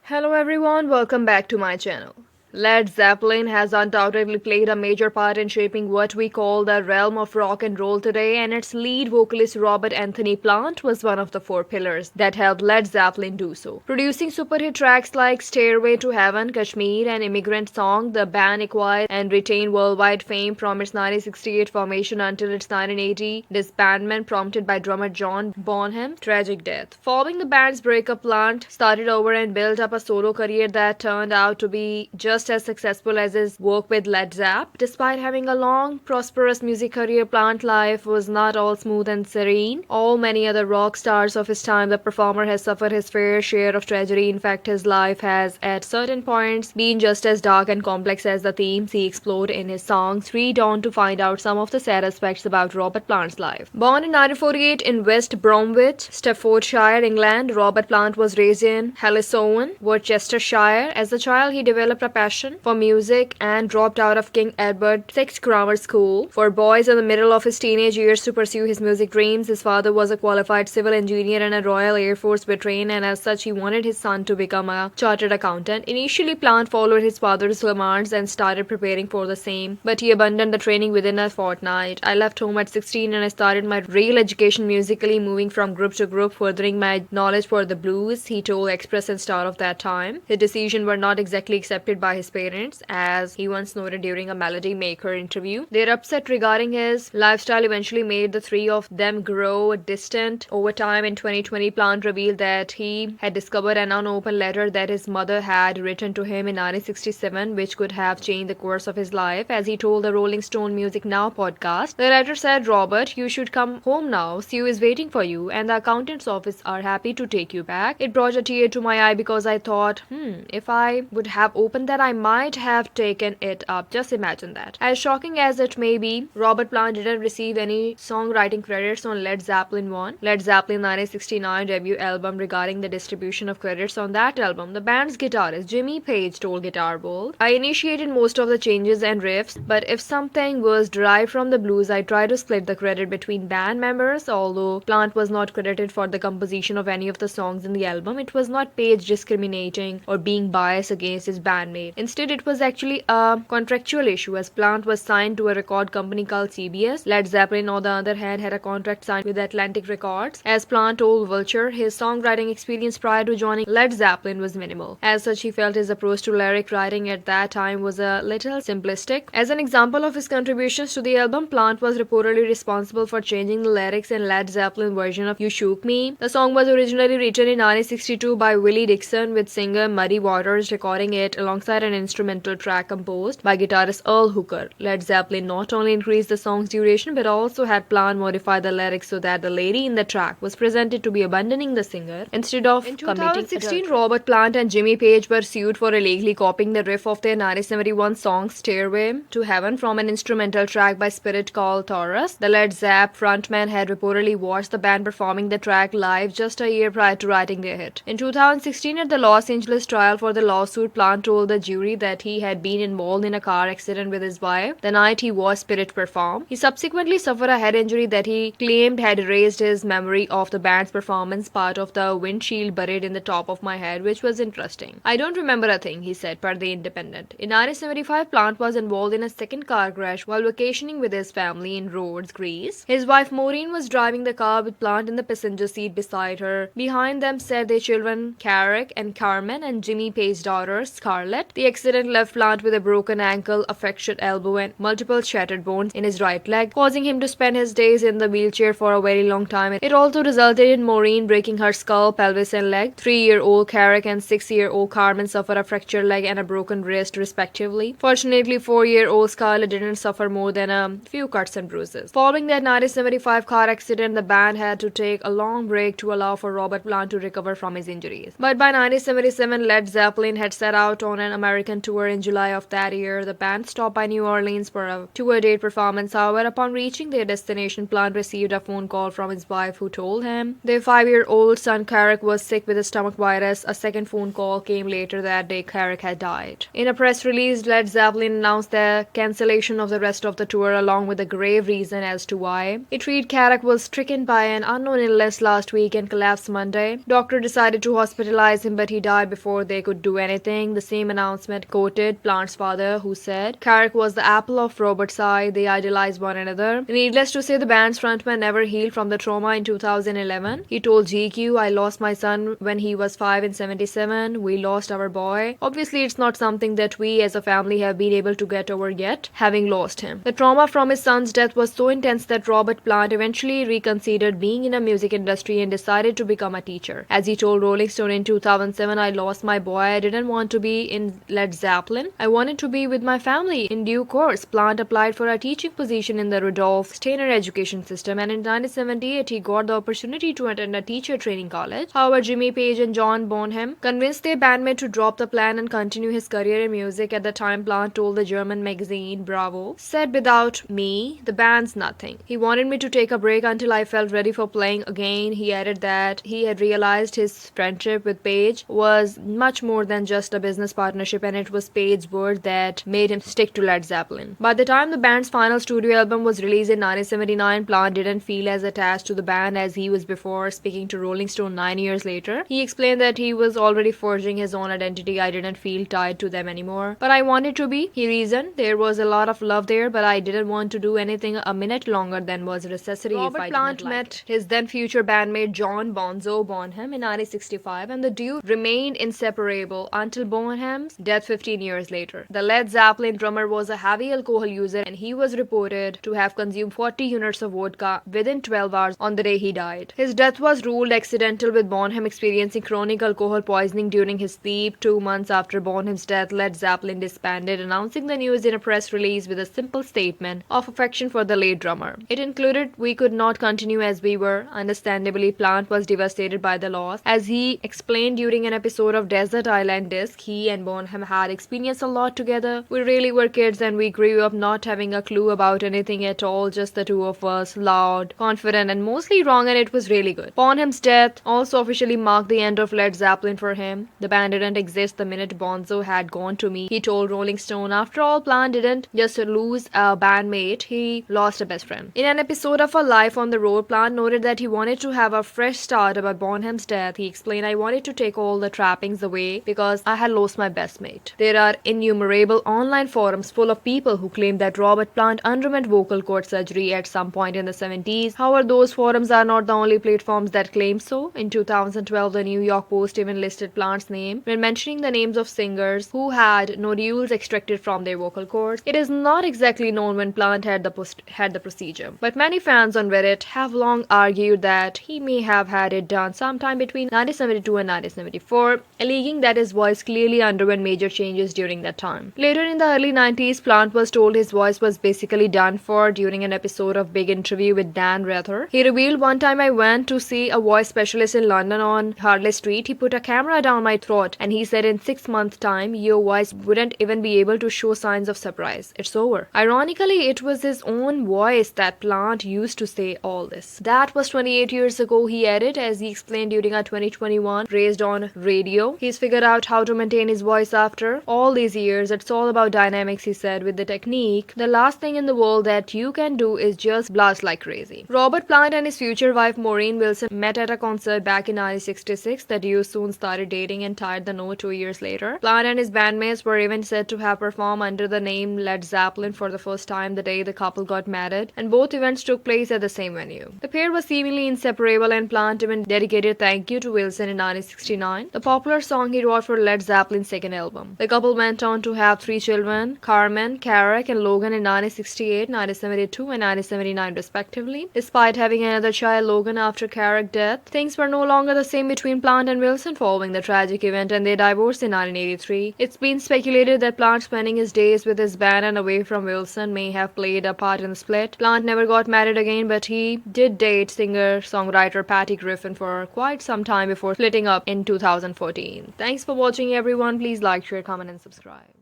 Hello everyone, welcome back to my channel. Led Zeppelin has undoubtedly played a major part in shaping what we call the realm of rock and roll today, and its lead vocalist Robert Anthony Plant was one of the four pillars that helped Led Zeppelin do so. Producing superhit tracks like Stairway to Heaven, Kashmir, and Immigrant Song, the band acquired and retained worldwide fame from its 1968 formation until its 1980 disbandment prompted by drummer John Bonham's tragic death. Following the band's breakup, Plant started over and built up a solo career that turned out to be just as successful as his work with Led Zep. Despite having a long, prosperous music career, Plant life was not all smooth and serene. All many other rock stars of his time, the performer has suffered his fair share of tragedy. In fact, his life has, at certain points, been just as dark and complex as the themes he explored in his songs. Read on to find out some of the sad aspects about Robert Plant's life. Born in 1948 in West Bromwich, Staffordshire, England, Robert Plant was raised in Halesowen, Worcestershire. As a child, he developed a passion for music and dropped out of King Edward VI Grammar School for boys in the middle of his teenage years to pursue his music dreams. His father was a qualified civil engineer and a Royal Air Force veteran, and as such he wanted his son to become a chartered accountant. Initially, Plant followed his father's commands and started preparing for the same, but he abandoned the training within a fortnight. I left home at 16 and I started my real education musically, moving from group to group, furthering my knowledge for the blues, he told Express and Star of that time. His decisions were not exactly accepted by his parents, as he once noted during a Melody Maker interview. Their upset regarding his lifestyle eventually made the three of them grow distant. Over time, in 2020, Plant revealed that he had discovered an unopened letter that his mother had written to him in 1967, which could have changed the course of his life. As he told the Rolling Stone Music Now podcast, the letter said, "Robert, you should come home now. Sue is waiting for you, and the accountant's office are happy to take you back." It brought a tear to my eye because I thought, if I would have opened that, I might have taken it up. Just imagine that. As shocking as it may be, Robert Plant didn't receive any songwriting credits on Led Zeppelin 1, Led Zeppelin 1969 debut album. Regarding the distribution of credits on that album, the band's guitarist Jimmy Page told Guitar World, "I initiated most of the changes and riffs, but if something was derived from the blues, I tried to split the credit between band members." Although Plant was not credited for the composition of any of the songs in the album, it was not Page discriminating or being biased against his bandmate. Instead, it was actually a contractual issue, as Plant was signed to a record company called CBS. Led Zeppelin, on the other hand, had a contract signed with Atlantic Records. As Plant told Vulture, his songwriting experience prior to joining Led Zeppelin was minimal. As such, he felt his approach to lyric writing at that time was a little simplistic. As an example of his contributions to the album, Plant was reportedly responsible for changing the lyrics in Led Zeppelin version of "You Shook Me." The song was originally written in 1962 by Willie Dixon, with singer Muddy Waters recording it alongside an instrumental track composed by guitarist Earl Hooker. Led Zeppelin not only increased the song's duration but also had Plant modify the lyrics so that the lady in the track was presented to be abandoning the singer instead of committing adultery. In 2016, Robert Plant and Jimmy Page were sued for illegally copying the riff of their 1971 song "Stairway to Heaven" from an instrumental track by Spirit called Taurus. The Led Zep frontman had reportedly watched the band performing the track live just a year prior to writing their hit. In 2016, at the Los Angeles trial for the lawsuit, Plant told the jury that he had been involved in a car accident with his wife the night he watched Spirit perform. He subsequently suffered a head injury that he claimed had erased his memory of the band's performance. "Part of the windshield buried in the top of my head, which was interesting. I don't remember a thing," he said, per The Independent. In 1975, Plant was involved in a second car crash while vacationing with his family in Rhodes, Greece. His wife Maureen was driving the car with Plant in the passenger seat beside her. Behind them sat their children Carrick and Carmen and Jimmy Page's daughter Scarlett. The accident left Plant with a broken ankle, a fractured elbow, and multiple shattered bones in his right leg, causing him to spend his days in the wheelchair for a very long time. It also resulted in Maureen breaking her skull, pelvis, and leg. 3-year-old Carrick and 6-year-old Carmen suffered a fractured leg and a broken wrist, respectively. Fortunately, 4-year-old Scarlett didn't suffer more than a few cuts and bruises. Following that 1975 car accident, the band had to take a long break to allow for Robert Plant to recover from his injuries. But by 1977, Led Zeppelin had set out on an American American tour in July of that year, the band stopped by New Orleans for a tour date performance. However, upon reaching their destination, Plant received a phone call from his wife who told him their 5-year-old son Carrick was sick with a stomach virus. A second phone call came later that day. Carrick had died. In a press release, Led Zeppelin announced the cancellation of the rest of the tour along with a grave reason as to why. It read Carrick was stricken by an unknown illness last week and collapsed Monday. Doctor decided to hospitalize him, but he died before they could do anything. The same announcement quoted Plant's father, who said Carrick was the apple of Robert's eye. They idolized one another. Needless to say, the band's frontman never healed from the trauma. In 2011, he told GQ, "I lost my son when he was 5 in 77. We lost our boy. Obviously, it's not something that we as a family have been able to get over yet, having lost him." The trauma from his son's death was so intense that Robert Plant eventually reconsidered being in a music industry and decided to become a teacher. As he told Rolling Stone in 2007, "I lost my boy. I didn't want to be in Led Zeppelin. I wanted to be with my family." In due course, Plant applied for a teaching position in the Rudolph Steiner education system, and in 1978 he got the opportunity to attend a teacher training college. However, Jimmy Page and John Bonham convinced their bandmate to drop the plan and continue his career in music. At the time, Plant told the German magazine Bravo, said, "Without me, the band's nothing. He wanted me to take a break until I felt ready for playing again." He added that he had realized his friendship with Page was much more than just a business partnership, and it was Page's word that made him stick to Led Zeppelin. By the time the band's final studio album was released in 1979, Plant didn't feel as attached to the band as he was before. Speaking to Rolling Stone 9 years later, he explained that he was already forging his own identity. "I didn't feel tied to them anymore, but I wanted to be," he reasoned. "There was a lot of love there, but I didn't want to do anything a minute longer than was necessary." Robert Plant met his then future bandmate John Bonham in 1965, and the duo remained inseparable until Bonham's death 15 years later. The Led Zeppelin drummer was a heavy alcohol user, and he was reported to have consumed 40 units of vodka within 12 hours on the day he died. His death was ruled accidental, with Bonham experiencing chronic alcohol poisoning during his sleep. 2 months after Bonham's death, Led Zeppelin disbanded, announcing the news in a press release with a simple statement of affection for the late drummer. It included, "We could not continue as we were." Understandably, Plant was devastated by the loss. As he explained during an episode of Desert Island Disc, he and Bonham had experienced a lot together. "We really were kids, and we grew up not having a clue about anything at all, just the two of us, loud, confident, and mostly wrong, and it was really good." Bonham's death also officially marked the end of Led Zeppelin for him. "The band didn't exist the minute Bonzo had gone to me," he told Rolling Stone. After all, Plant didn't just lose a bandmate, he lost a best friend. In an episode of A Life on the Road, Plant noted that he wanted to have a fresh start about Bonham's death. He explained, "I wanted to take all the trappings away because I had lost my best mate." There are innumerable online forums full of people who claim that Robert Plant underwent vocal cord surgery at some point in the 70s. However, those forums are not the only platforms that claim so. In 2012, the New York Post even listed Plant's name when mentioning the names of singers who had nodules extracted from their vocal cords. It is not exactly known when Plant had the procedure, but many fans on Reddit have long argued that he may have had it done sometime between 1972 and 1974, alleging that his voice clearly underwent major changes during that time. Later in the early 90s, Plant was told his voice was basically done for. During an episode of Big Interview with Dan Rather, he revealed, "One time I went to see a voice specialist in London on Harley Street. He put a camera down my throat and he said, 'In 6 months' time, your voice wouldn't even be able to show signs of surprise. It's over.'" Ironically, it was his own voice that Plant used to say all this. That was 28 years ago, he added, as he explained during a 2021 Raised on Radio. He's figured out how to maintain his voice after all these years. "It's all about dynamics," he said. "With the technique, the last thing in the world that you can do is just blast like crazy." Robert Plant and his future wife Maureen Wilson met at a concert back in 1966. The duo soon started dating and tied the knot 2 years later. Plant and his bandmates were even said to have performed under the name Led Zeppelin for the first time the day the couple got married, and both events took place at the same venue. The pair was seemingly inseparable, and Plant even dedicated "Thank You" to Wilson in 1969, the popular song he wrote for Led Zeppelin's second album. The couple went on to have 3 children, Carmen, Carrick, and Logan, in 1968, 1972, and 1979 respectively. Despite having another child, Logan, after Carrick's death, things were no longer the same between Plant and Wilson following the tragic event, and they divorced in 1983. It's been speculated that Plant spending his days with his band and away from Wilson may have played a part in the split. Plant never got married again, but he did date singer-songwriter Patty Griffin for quite some time before splitting up in 2014. Thanks for watching, everyone. Please like like, share, comment, and subscribe.